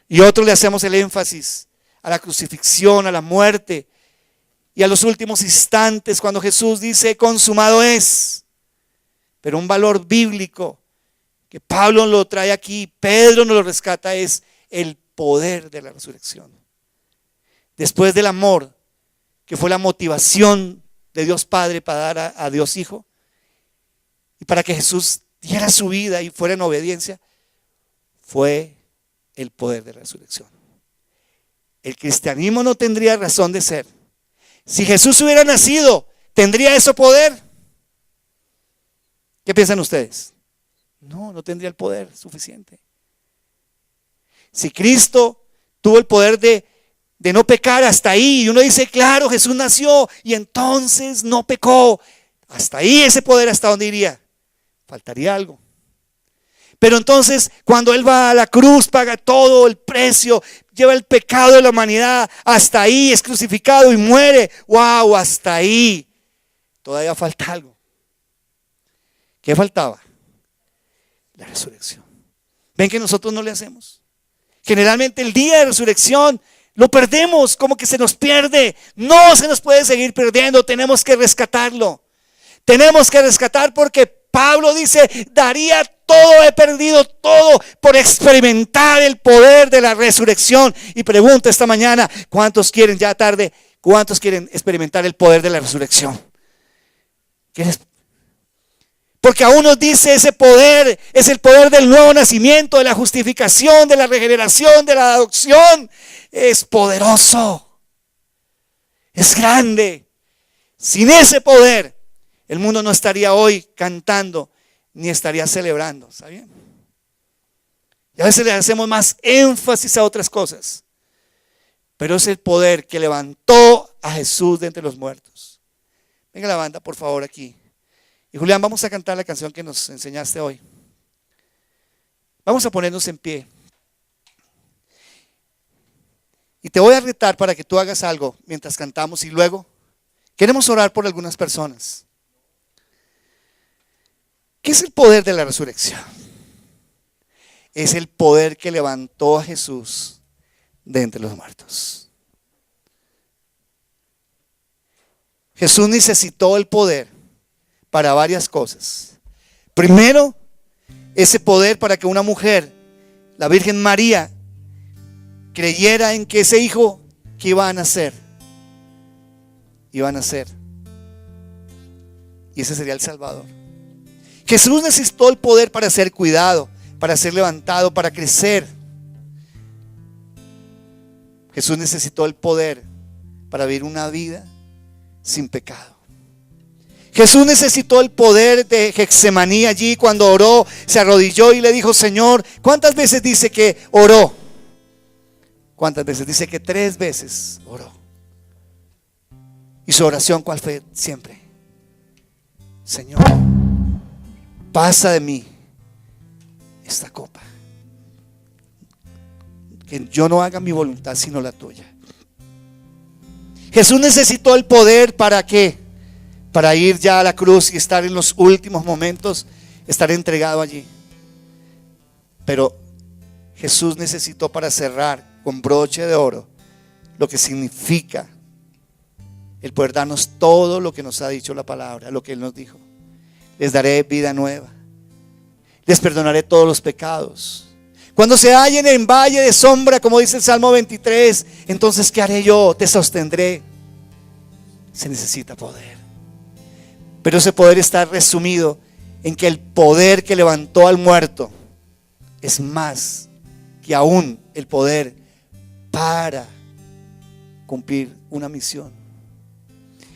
Y otro le hacemos el énfasis a la crucifixión, a la muerte y a los últimos instantes cuando Jesús dice consumado es. Pero un valor bíblico que Pablo lo trae aquí, Pedro nos lo rescata, es el poder de la resurrección. Después del amor, que fue la motivación de Dios Padre para dar a Dios Hijo y para que Jesús diera su vida y fuera en obediencia, fue el poder de la resurrección. El cristianismo no tendría razón de ser. Si Jesús hubiera nacido, ¿tendría ese poder? ¿Qué piensan ustedes? No, no tendría el poder suficiente. Si Cristo tuvo el poder de no pecar hasta ahí, y uno dice, claro, Jesús nació y entonces no pecó, hasta ahí ese poder, ¿hasta dónde iría? Faltaría algo. Pero entonces cuando Él va a la cruz, paga todo el precio, lleva el pecado de la humanidad, hasta ahí es crucificado y muere. ¡Wow! Hasta ahí. Todavía falta algo. ¿Qué faltaba? La resurrección. ¿Ven que nosotros no le hacemos? Generalmente el día de resurrección lo perdemos, como que se nos pierde. No se nos puede seguir perdiendo, tenemos que rescatarlo. Tenemos que rescatar porque Pablo dice, daría todo, he perdido todo por experimentar el poder de la resurrección. Y pregunto esta mañana, ¿cuántos quieren, ya tarde, cuántos quieren experimentar el poder de la resurrección? Porque a unos dice ese poder es el poder del nuevo nacimiento, de la justificación, de la regeneración, de la adopción. Es poderoso, es grande. Sin ese poder, el mundo no estaría hoy cantando ni estaría celebrando, ¿está bien? Y a veces le hacemos más énfasis a otras cosas, pero es el poder que levantó a Jesús de entre los muertos. Venga la banda, por favor, aquí. Y Y Julián, vamos a cantar la canción que nos enseñaste hoy. Vamos a ponernos en pie. Y te voy a retar para que tú hagas algo mientras cantamos y luego queremos orar por algunas personas. ¿Qué es el poder de la resurrección? Es el poder que levantó a Jesús de entre los muertos. Jesús necesitó el poder para varias cosas. Primero, ese poder para que una mujer, la Virgen María, creyera en que ese hijo que iba a nacer, y ese sería el Salvador. Jesús necesitó el poder para ser cuidado, para ser levantado, para crecer. Jesús necesitó el poder para vivir una vida sin pecado. Jesús necesitó el poder de Getsemaní allí cuando oró, se arrodilló y le dijo: Señor, ¿cuántas veces dice que oró? ¿Cuántas veces? Dice que 3 veces oró. Y su oración, ¿cuál fue? Siempre: Señor, pasa de mí esta copa. Que yo no haga mi voluntad sino la tuya. Jesús necesitó el poder ¿para qué? Para ir ya a la cruz y estar en los últimos momentos, estar entregado allí. Pero Jesús necesitó para cerrar con broche de oro lo que significa el poder darnos todo lo que nos ha dicho la palabra, lo que Él nos dijo. Les daré vida nueva, les perdonaré todos los pecados. Cuando se hallen en valle de sombra, como dice el Salmo 23, entonces ¿qué haré yo? Te sostendré. Se necesita poder. Pero ese poder está resumido en que el poder que levantó al muerto es más que aún el poder para cumplir una misión.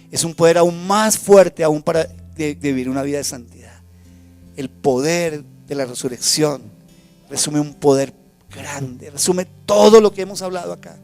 Es un poder aún más fuerte aún para vivir una vida de santidad. El poder de la resurrección resume un poder grande, resume todo lo que hemos hablado acá.